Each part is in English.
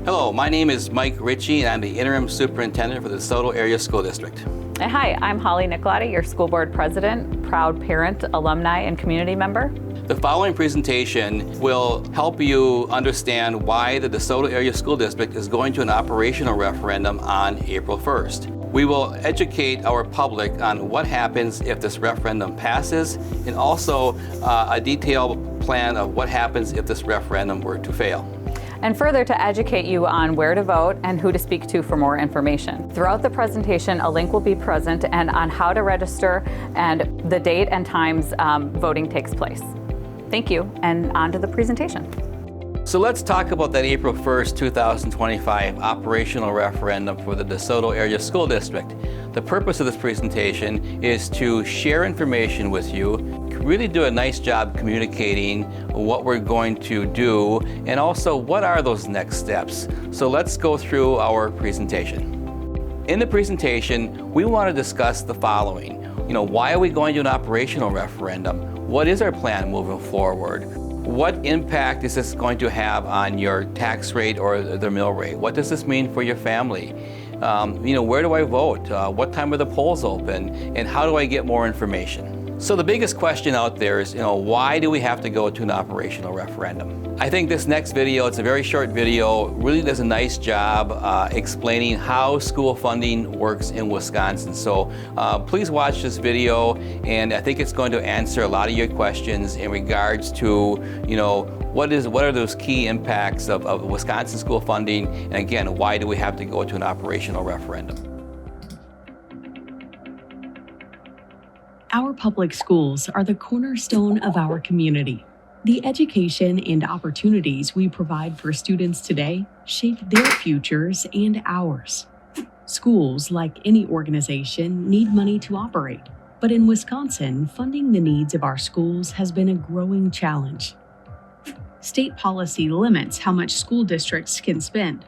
Hello, my name is Mike Ritchie, and I'm the Interim Superintendent for the Soto Area School District. Hi, I'm Holly Nicolati, your school board president, proud parent, alumni, and community member. The following presentation will help you understand why the DeSoto Area School District is going to an operational referendum on April 1st. We will educate our public on what happens if this referendum passes, and also a detailed plan of what happens if this referendum were to fail. And further, to educate you on where to vote and who to speak to for more information. Throughout the presentation, a link will be present and on how to register and the date and times voting takes place. Thank you, and on to the presentation. So let's talk about that April 1st, 2025 operational referendum for the DeSoto Area School District. The purpose of this presentation is to share information with you, really do a nice job communicating what we're going to do, and also what are those next steps. So let's go through our presentation. In the presentation, we want to discuss the following. Why are we going to an operational referendum? What is our plan moving forward? What impact is this going to have on your tax rate or the mill rate? What does this mean for your family? Where do I vote? What time are the polls open? And how do I get more information? So the biggest question out there is, why do we have to go to an operational referendum? I think this next video, it's a very short video, really does a nice job explaining how school funding works in Wisconsin. So please watch this video, and I think it's going to answer a lot of your questions in regards to, what are those key impacts of Wisconsin school funding, and again, why do we have to go to an operational referendum? Our public schools are the cornerstone of our community. The education and opportunities we provide for students today shape their futures and ours. Schools, like any organization, need money to operate. But in Wisconsin, funding the needs of our schools has been a growing challenge. State policy limits how much school districts can spend.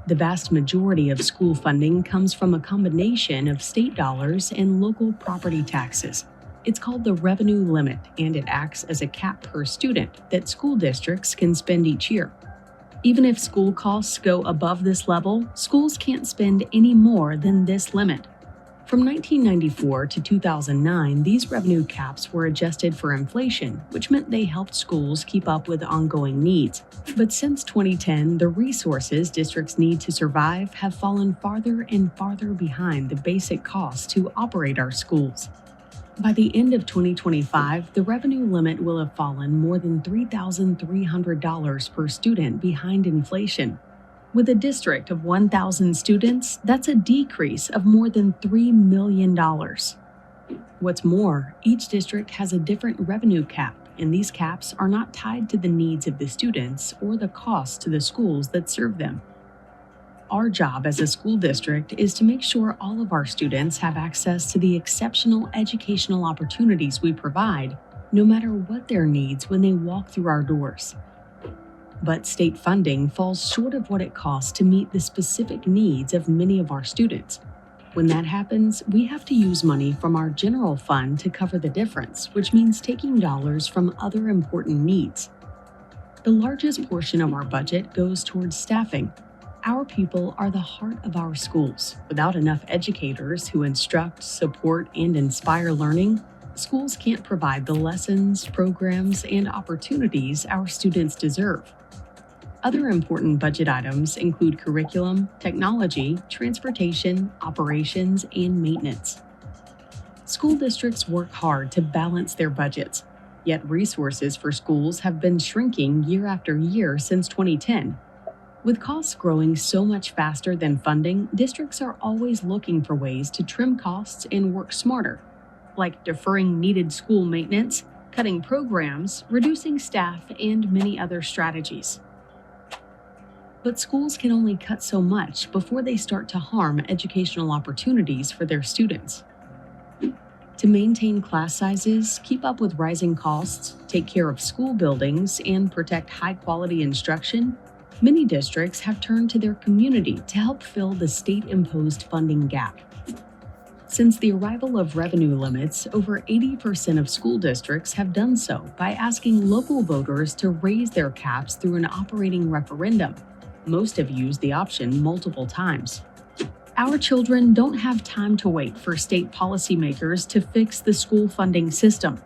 The vast majority of school funding comes from a combination of state dollars and local property taxes. It's called the revenue limit, and it acts as a cap per student that school districts can spend each year. Even if school costs go above this level, schools can't spend any more than this limit. From 1994 to 2009, these revenue caps were adjusted for inflation, which meant they helped schools keep up with ongoing needs. But since 2010, the resources districts need to survive have fallen farther and farther behind the basic costs to operate our schools. By the end of 2025, the revenue limit will have fallen more than $3,300 per student behind inflation. With a district of 1,000 students, that's a decrease of more than $3 million. What's more, each district has a different revenue cap, and these caps are not tied to the needs of the students or the costs to the schools that serve them. Our job as a school district is to make sure all of our students have access to the exceptional educational opportunities we provide, no matter what their needs when they walk through our doors. But state funding falls short of what it costs to meet the specific needs of many of our students. When that happens, we have to use money from our general fund to cover the difference, which means taking dollars from other important needs. The largest portion of our budget goes towards staffing. Our people are the heart of our schools. Without enough educators who instruct, support, and inspire learning, schools can't provide the lessons, programs, and opportunities our students deserve. Other important budget items include curriculum, technology, transportation, operations, and maintenance. School districts work hard to balance their budgets, yet resources for schools have been shrinking year after year since 2010. With costs growing so much faster than funding, districts are always looking for ways to trim costs and work smarter, like deferring needed school maintenance, cutting programs, reducing staff, and many other strategies. But schools can only cut so much before they start to harm educational opportunities for their students. To maintain class sizes, keep up with rising costs, take care of school buildings, and protect high-quality instruction, many districts have turned to their community to help fill the state-imposed funding gap. Since the arrival of revenue limits, over 80% of school districts have done so by asking local voters to raise their caps through an operating referendum. Most have used the option multiple times. Our children don't have time to wait for state policymakers to fix the school funding system.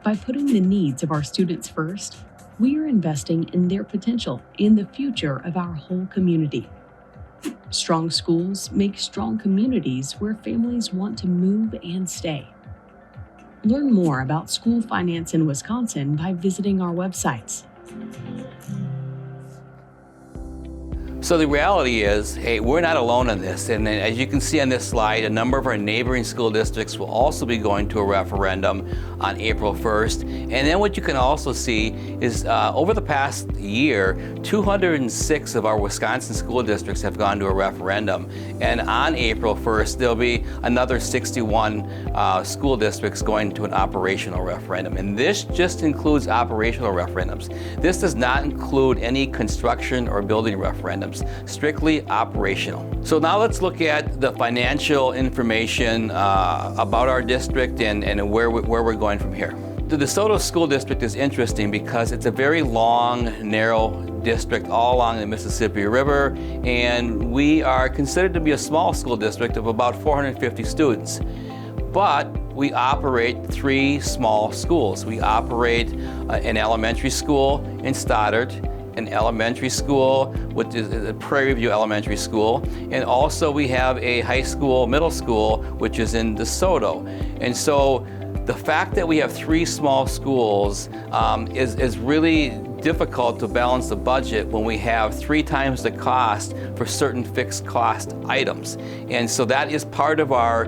By putting the needs of our students first, we are investing in their potential and the future of our whole community. Strong schools make strong communities where families want to move and stay. Learn more about school finance in Wisconsin by visiting our websites. So the reality is, hey, we're not alone in this. And as you can see on this slide, a number of our neighboring school districts will also be going to a referendum on April 1st. And then what you can also see is over the past year, 206 of our Wisconsin school districts have gone to a referendum. And on April 1st, there'll be another 61 school districts going to an operational referendum. And this just includes operational referendums. This does not include any construction or building referendums. Strictly operational. So now let's look at the financial information about our district and where we're going from here. The DeSoto School District is interesting because it's a very long, narrow district all along the Mississippi River, and we are considered to be a small school district of about 450 students. But we operate 3 small schools. We operate an elementary school in Stoddard, an elementary school, which is a Prairie View Elementary School, and also we have a high school, middle school, which is in DeSoto. And so the fact that we have 3 small schools is really difficult to balance the budget when we have 3 times the cost for certain fixed cost items. And so that is part of our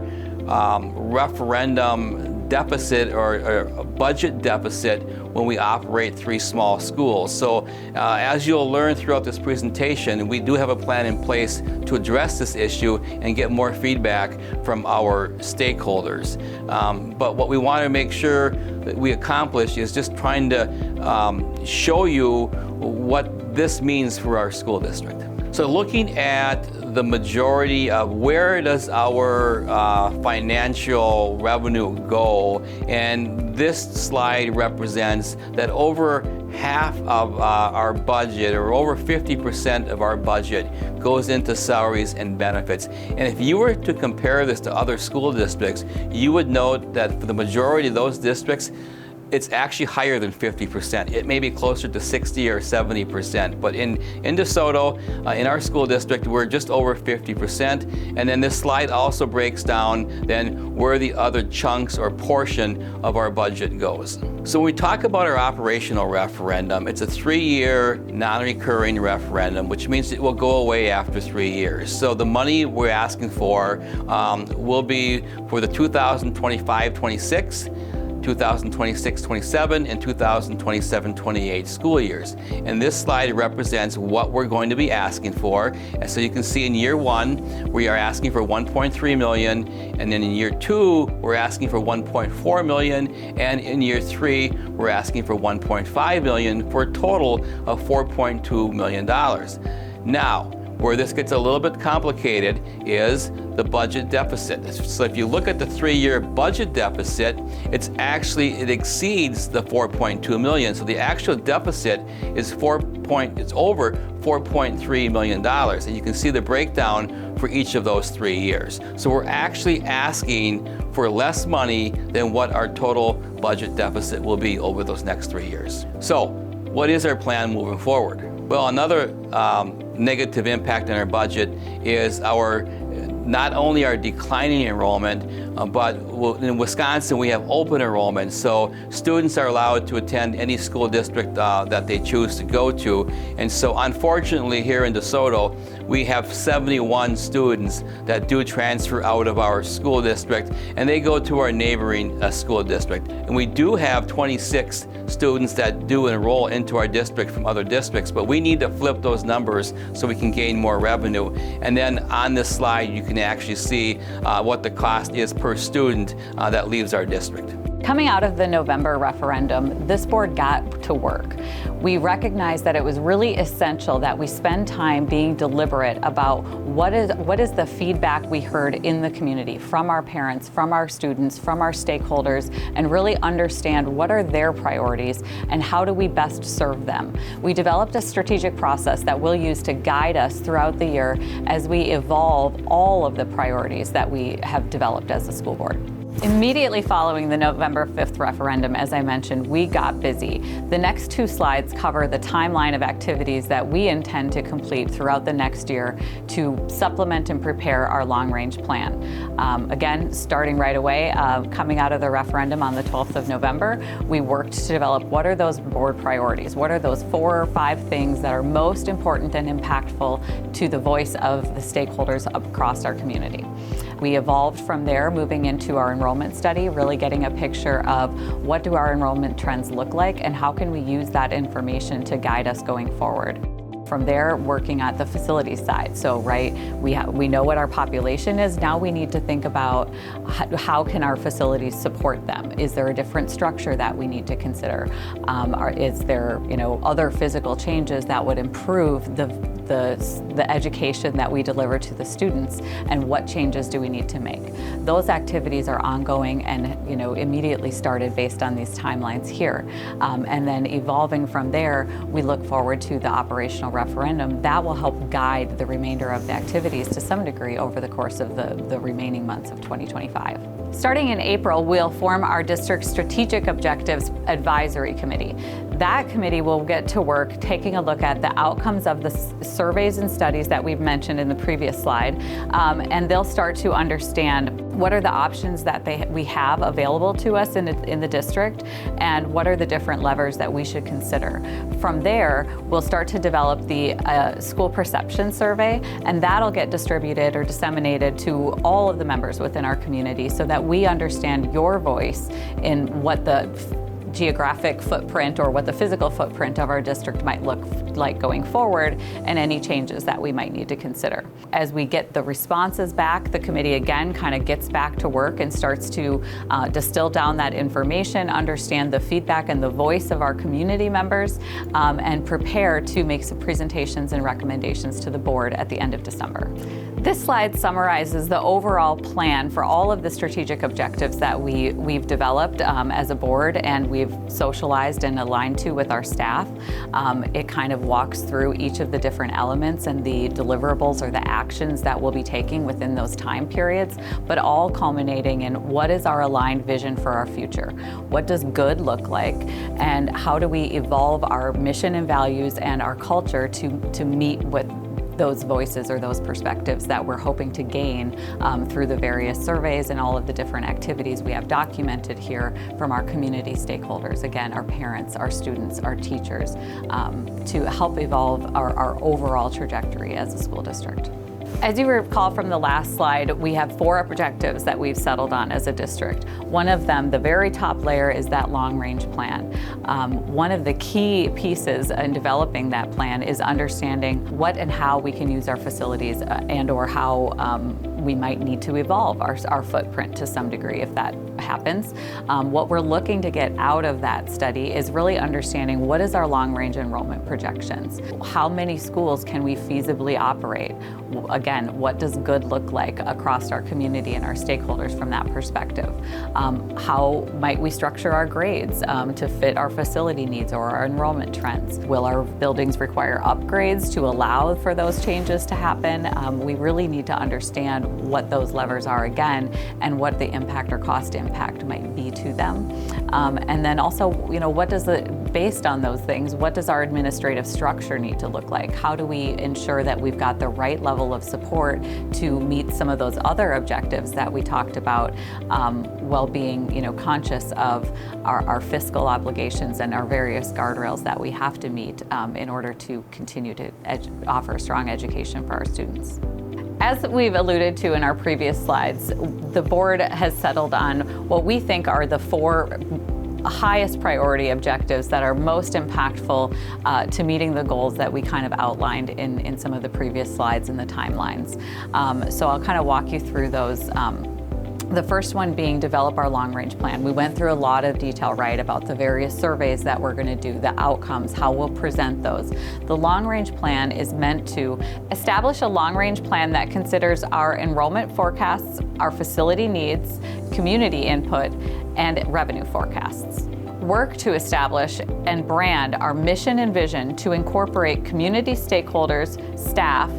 referendum deficit or budget deficit when we operate 3 small schools. So as you'll learn throughout this presentation, we do have a plan in place to address this issue and get more feedback from our stakeholders. But what we want to make sure that we accomplish is just trying to show you what this means for our school district. So looking at the majority of where does our financial revenue go, and this slide represents that over half of our budget, or over 50% of our budget, goes into salaries and benefits. And if you were to compare this to other school districts, you would note that for the majority of those districts, it's actually higher than 50%. It may be closer to 60 or 70%, but in DeSoto, in our school district, we're just over 50%. And then this slide also breaks down then where the other chunks or portion of our budget goes. So when we talk about our operational referendum, it's a 3-year non-recurring referendum, which means it will go away after 3 years. So the money we're asking for will be for the 2025-26, 2026-27, and 2027-28 school years. And this slide represents what we're going to be asking for. And so you can see in year 1, we are asking for 1.3 million, and then in year 2, we're asking for 1.4 million, and in year 3, we're asking for 1.5 million, for a total of $4.2 million. Now, where this gets a little bit complicated is the budget deficit. So if you look at the 3-year budget deficit, it exceeds the 4.2 million. So the actual deficit is it's over $4.3 million. And you can see the breakdown for each of those 3 years. So we're actually asking for less money than what our total budget deficit will be over those next 3 years. So what is our plan moving forward? Well, another negative impact on our budget is not only our declining enrollment, but in Wisconsin we have open enrollment, so students are allowed to attend any school district that they choose to go to. And so unfortunately here in DeSoto, we have 71 students that do transfer out of our school district, and they go to our neighboring school district. And we do have 26 students that do enroll into our district from other districts, but we need to flip those numbers so we can gain more revenue. And then on this slide, you can actually see what the cost is per student that leaves our district. Coming out of the November referendum, this board got to work. We recognized that it was really essential that we spend time being deliberate about what is the feedback we heard in the community from our parents, from our students, from our stakeholders, and really understand what are their priorities and how do we best serve them. We developed a strategic process that we'll use to guide us throughout the year as we evolve all of the priorities that we have developed as a school board. Immediately following the November 5th referendum, as I mentioned, we got busy. The next two slides cover the timeline of activities that we intend to complete throughout the next year to supplement and prepare our long-range plan. Again, starting right away, coming out of the referendum on the 12th of November, we worked to develop what are those board priorities? What are those 4 or 5 things that are most important and impactful to the voice of the stakeholders across our community? We evolved from there, moving into our enrollment study, really getting a picture of what do our enrollment trends look like and how can we use that information to guide us going forward. From there, working at the facilities side. So, we know what our population is. Now we need to think about how can our facilities support them? Is there a different structure that we need to consider? Is there, other physical changes that would improve the education that we deliver to the students, and what changes do we need to make? Those activities are ongoing and immediately started based on these timelines here. And then evolving from there, we look forward to the operational referendum. That will help guide the remainder of the activities to some degree over the course of the remaining months of 2025. Starting in April, we'll form our district strategic objectives advisory committee. That committee will get to work taking a look at the outcomes of the surveys and studies that we've mentioned in the previous slide, and they'll start to understand what are the options that we have available to us in the district, and what are the different levers that we should consider. From there, we'll start to develop the school perception survey, and that'll get distributed or disseminated to all of the members within our community so that we understand your voice in what the geographic footprint or what the physical footprint of our district might look like going forward, and any changes that we might need to consider. As we get the responses back, the committee again kind of gets back to work and starts to distill down that information, understand the feedback and the voice of our community members, and prepare to make some presentations and recommendations to the board at the end of December. This slide summarizes the overall plan for all of the strategic objectives that we've developed as a board, and we've socialized and aligned to with our staff. It kind of walks through each of the different elements and the deliverables or the actions that we'll be taking within those time periods, but all culminating in what is our aligned vision for our future? What does good look like? And how do we evolve our mission and values and our culture to meet with those voices or those perspectives that we're hoping to gain through the various surveys and all of the different activities we have documented here from our community stakeholders, again, our parents, our students, our teachers, to help evolve our overall trajectory as a school district. As you recall from the last slide, we have 4 objectives that we've settled on as a district. One of them, the very top layer, is that long-range plan. One of the key pieces in developing that plan is understanding what and how we can use our facilities and or how we might need to evolve our footprint to some degree if that happens. What we're looking to get out of that study is really understanding what is our long-range enrollment projections. How many schools can we feasibly operate? Again, what does good look like across our community and our stakeholders from that perspective? How might we structure our grades to fit our facility needs or our enrollment trends? Will our buildings require upgrades to allow for those changes to happen? We really need to understand what those levers are again, and what the impact or cost impact might be to them. And then also, based on those things, what does our administrative structure need to look like? How do we ensure that we've got the right level of support to meet some of those other objectives that we talked about, while being conscious of our fiscal obligations and our various guardrails that we have to meet in order to continue to offer a strong education for our students. As we've alluded to in our previous slides, the board has settled on what we think are the 4 highest priority objectives that are most impactful to meeting the goals that we kind of outlined in some of the previous slides and the timelines. So I'll kind of walk you through those The first one being develop our long-range plan. We went through a lot of detail, right, about the various surveys that we're going to do, the outcomes, how we'll present those. The long-range plan is meant to establish a long-range plan that considers our enrollment forecasts, our facility needs, community input, and revenue forecasts. Work to establish and brand our mission and vision to incorporate community stakeholders, staff,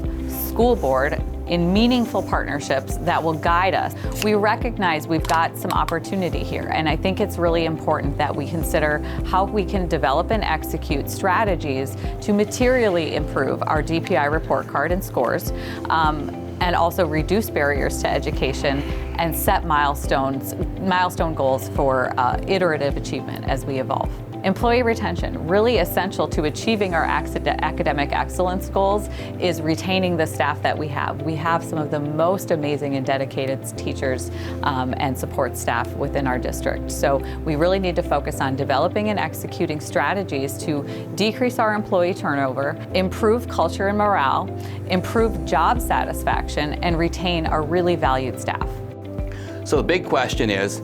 school board, in meaningful partnerships that will guide us. We recognize we've got some opportunity here, and I think it's really important that we consider how we can develop and execute strategies to materially improve our DPI report card and scores, and also reduce barriers to education and set milestone goals for iterative achievement as we evolve. Employee retention, really essential to achieving our academic excellence goals, is retaining the staff that we have. We have some of the most amazing and dedicated teachers and support staff within our district. So we really need to focus on developing and executing strategies to decrease our employee turnover, improve culture and morale, improve job satisfaction, and retain our really valued staff. So the big question is,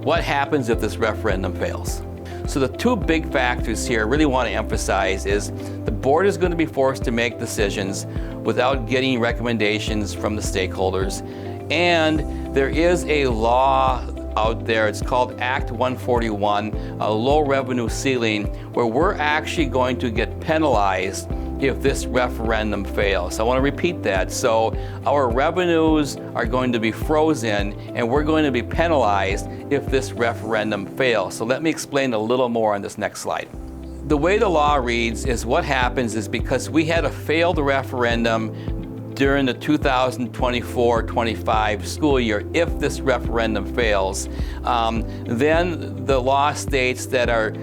what happens if this referendum fails? So the two big factors here I really want to emphasize is the board is going to be forced to make decisions without getting recommendations from the stakeholders. And there is a law out there, it's called Act 141, a low revenue ceiling, where we're actually going to get penalized if this referendum fails. I want to repeat that. So our revenues are going to be frozen and we're going to be penalized if this referendum fails. So let me explain a little more on this next slide. The way the law reads is what happens is because we had a failed referendum during the 2024-25 school year, if this referendum fails, then the law states that our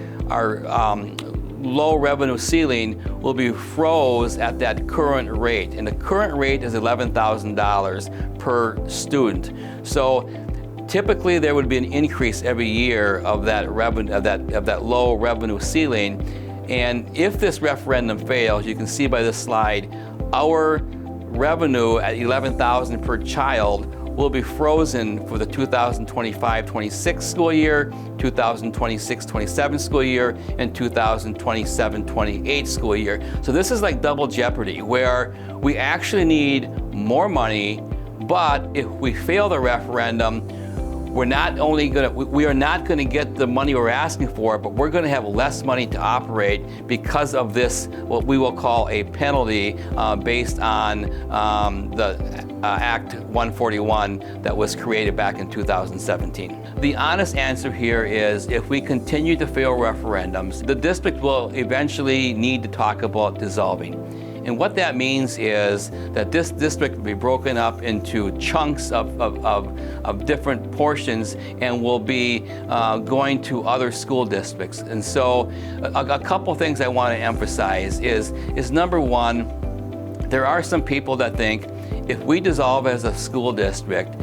low revenue ceiling will be froze at that current rate, and the current rate is $11,000 per student. So typically there would be an increase every year of that revenue, of that low revenue ceiling. And if this referendum fails, you can see by this slide, our revenue at $11,000 per child will be frozen for the 2025-26 school year, 2026-27 school year, and 2027-28 school year. So this is like double jeopardy, where we actually need more money, but if we fail the referendum, we are not going to get the money we're asking for, but we're going to have less money to operate because of this, what we will call a penalty based on the Act 141 that was created back in 2017. The honest answer here is if we continue to fail referendums, the district will eventually need to talk about dissolving. And what that means is that this district will be broken up into chunks of different portions and will be going to other school districts. And so a couple things I want to emphasize is number one, there are some people that think if we dissolve as a school district,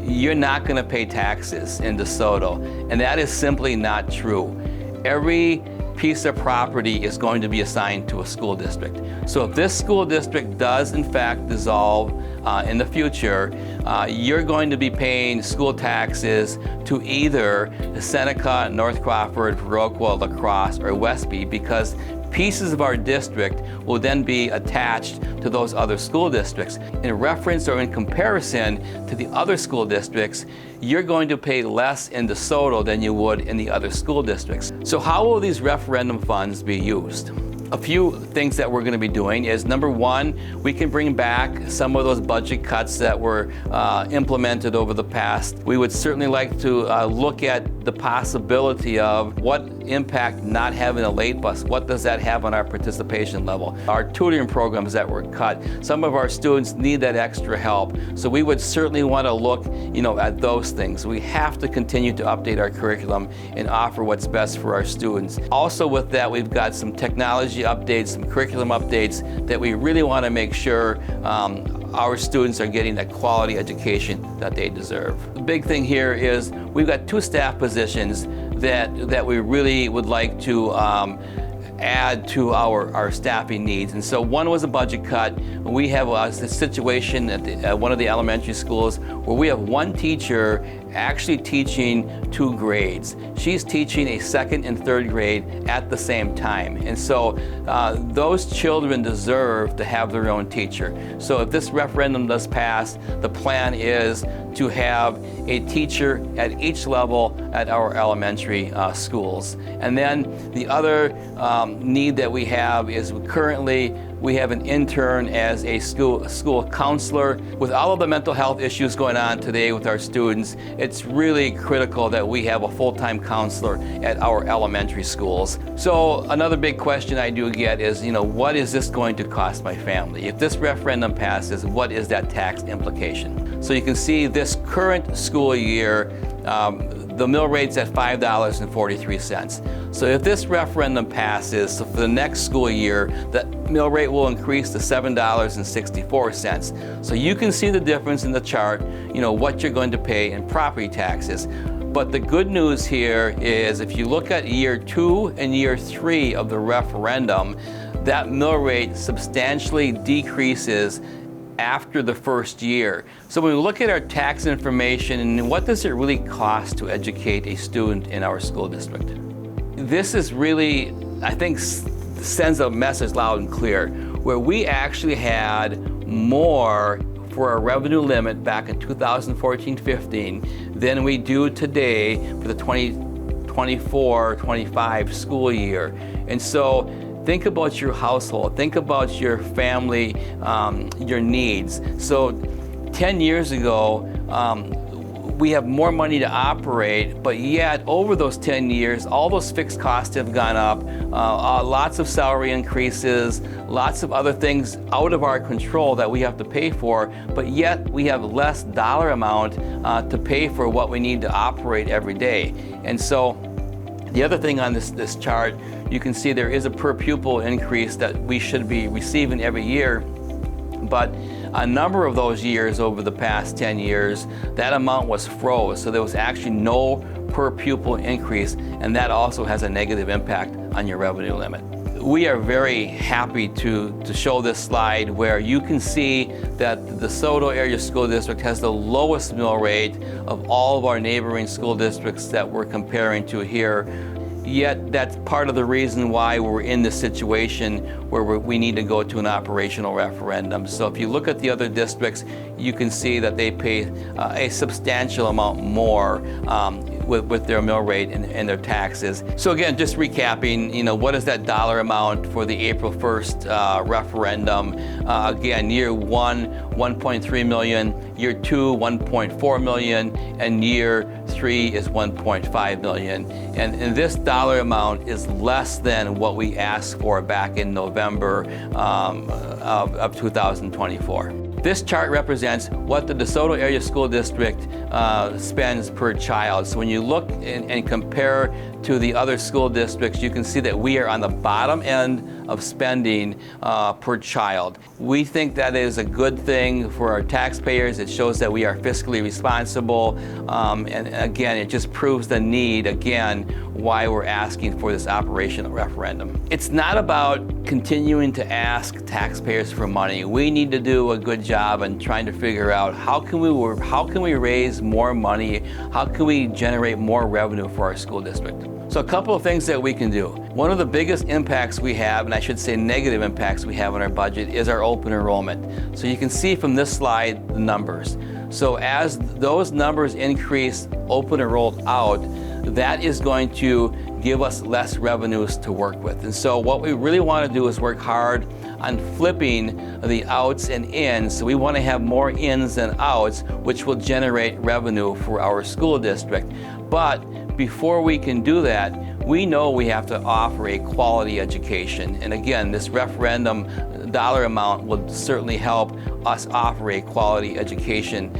you're not going to pay taxes in DeSoto. And that is simply not true. Every piece of property is going to be assigned to a school district. So if this school district does in fact dissolve in the future, you're going to be paying school taxes to either Seneca, North Crawford, Viroqua, La Crosse, or Westby, because pieces of our district will then be attached to those other school districts. In reference or in comparison to the other school districts, you're going to pay less in DeSoto than you would in the other school districts. So how will these referendum funds be used? A few things that we're going to be doing is, number one, we can bring back some of those budget cuts that were implemented over the past. We would certainly like to look at the possibility of what impact not having a late bus, what does that have on our participation level? Our tutoring programs that were cut, some of our students need that extra help. So we would certainly want to look, at those things. We have to continue to update our curriculum and offer what's best for our students. Also with that, we've got some technology updates, some curriculum updates that we really want to make sure our students are getting that quality education that they deserve. The big thing here is we've got 2 staff positions that we really would like to add to our staffing needs. And so one was a budget cut. We have a situation at one of the elementary schools where we have 1 teacher actually teaching 2 grades. She's teaching a 2nd and 3rd grade at the same time. And so those children deserve to have their own teacher. So if this referendum does pass, the plan is to have a teacher at each level at our elementary schools. And then the other need that we have is currently we have an intern as a school counselor. With all of the mental health issues going on today with our students, it's really critical that we have a full-time counselor at our elementary schools. So another big question I do get is, what is this going to cost my family? If this referendum passes, what is that tax implication? So you can see this current school year, the mill rate's at $5.43. So if this referendum passes, so for the next school year, the mill rate will increase to $7.64. So you can see the difference in the chart, what you're going to pay in property taxes. But the good news here is if you look at year 2 and year 3 of the referendum, that mill rate substantially decreases after the first year. So when we look at our tax information and what does it really cost to educate a student in our school district, this is really, I think, sends a message loud and clear, where we actually had more for our revenue limit back in 2014-15 than we do today for the 2024-25 school year. And so think about your household, think about your family, your needs. So 10 years ago, we have more money to operate, but yet over those 10 years, all those fixed costs have gone up, lots of salary increases, lots of other things out of our control that we have to pay for, but yet we have less dollar amount to pay for what we need to operate every day. And so the other thing on this chart, you can see there is a per pupil increase that we should be receiving every year, but a number of those years over the past 10 years, that amount was froze. So there was actually no per pupil increase, and that also has a negative impact on your revenue limit. We are very happy to show this slide where you can see that the Soto Area School District has the lowest mill rate of all of our neighboring school districts that we're comparing to here. Yet that's part of the reason why we're in this situation where we need to go to an operational referendum. So if you look at the other districts, you can see that they pay a substantial amount more with their mill rate and their taxes. So again, just recapping, what is that dollar amount for the April 1st referendum? Again, year 1, 1.3 million, year 2, 1.4 million, and year 3 is 1.5 million. And this dollar amount is less than what we asked for back in November of 2024. This chart represents what the DeSoto Area School District spends per child. So when you look and compare to the other school districts, you can see that we are on the bottom end of spending per child. We think that is a good thing for our taxpayers. It shows that we are fiscally responsible. And again, it just proves the need, again, why we're asking for this operational referendum. It's not about continuing to ask taxpayers for money. We need to do a good job in trying to figure out how can we raise more money, how can we generate more revenue for our school district. So a couple of things that we can do. One of the biggest impacts we have, and I should say negative impacts we have on our budget, is our open enrollment. So you can see from this slide the numbers. So as those numbers increase open enrolled out, that is going to give us less revenues to work with. And so what we really want to do is work hard on flipping the outs and ins. So we want to have more ins than outs, which will generate revenue for our school district. But before we can do that, we know we have to offer a quality education. And again, this referendum dollar amount will certainly help us offer a quality education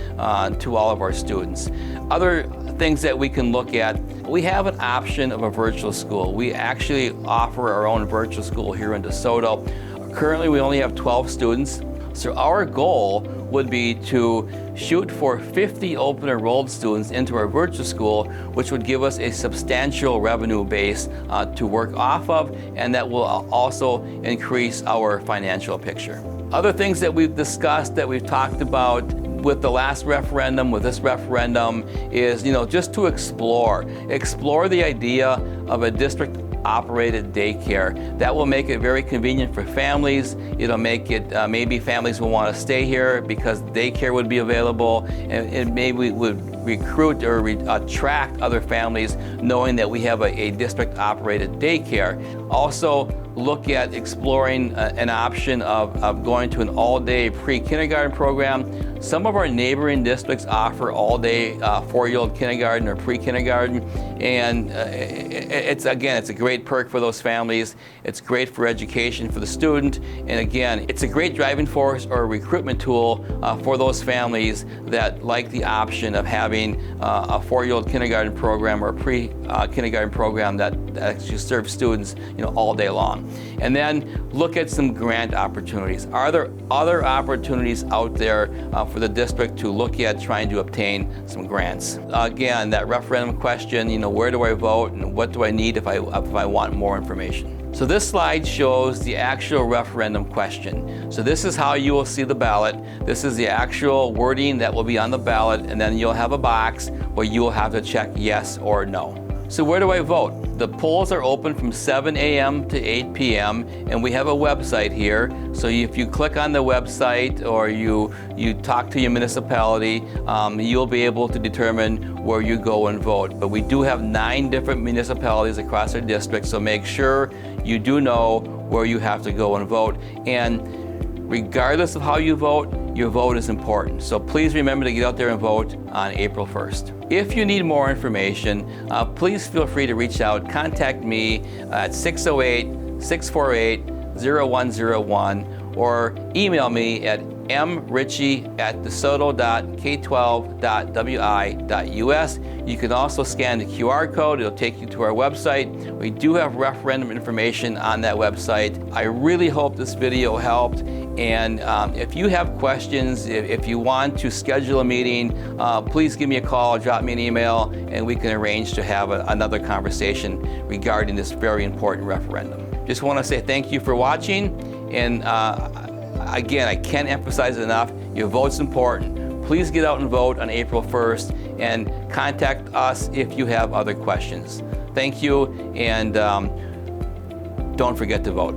to all of our students. Other things that we can look at, we have an option of a virtual school. We actually offer our own virtual school here in DeSoto. Currently, we only have 12 students. So our goal would be to shoot for 50 open enrolled students into our virtual school, which would give us a substantial revenue base to work off of, and that will also increase our financial picture. Other things that we've discussed, that we've talked about, with the last referendum, with this referendum, is just to explore the idea of a district operated daycare. That will make it very convenient for families. It'll make it, maybe families will want to stay here because daycare would be available, and maybe we would recruit or attract other families knowing that we have a district operated daycare. Also, look at exploring an option of going to an all-day pre-kindergarten program. Some of our neighboring districts offer all-day 4-year-old kindergarten or pre-kindergarten, and it's a great perk for those families. It's great for education for the student, and again, it's a great driving force or recruitment tool for those families that like the option of having a 4-year-old kindergarten program or a pre-kindergarten program that actually serves students all day long. And then look at some grant opportunities. Are there other opportunities out there for the district to look at trying to obtain some grants? Again, that referendum question, where do I vote and what do I need if I want more information? So this slide shows the actual referendum question. So this is how you will see the ballot. This is the actual wording that will be on the ballot, and then you'll have a box where you will have to check yes or no. So where do I vote? The polls are open from 7 a.m. to 8 p.m. and we have a website here. So if you click on the website or you talk to your municipality, you'll be able to determine where you go and vote. But we do have 9 different municipalities across our district, so make sure you do know where you have to go and vote. And regardless of how you vote, your vote is important. So please remember to get out there and vote on April 1st. If you need more information, please feel free to reach out. Contact me at 608-648-0101 or email me at mritchie@desoto.k12.wi.us. You can also scan the QR code. It'll take you to our website. We do have referendum information on that website. I really hope this video helped. And if you have questions, if you want to schedule a meeting, please give me a call, drop me an email, and we can arrange to have another conversation regarding this very important referendum. Just want to say thank you for watching. And again, I can't emphasize it enough, your vote's important. Please get out and vote on April 1st and contact us if you have other questions. Thank you, and don't forget to vote.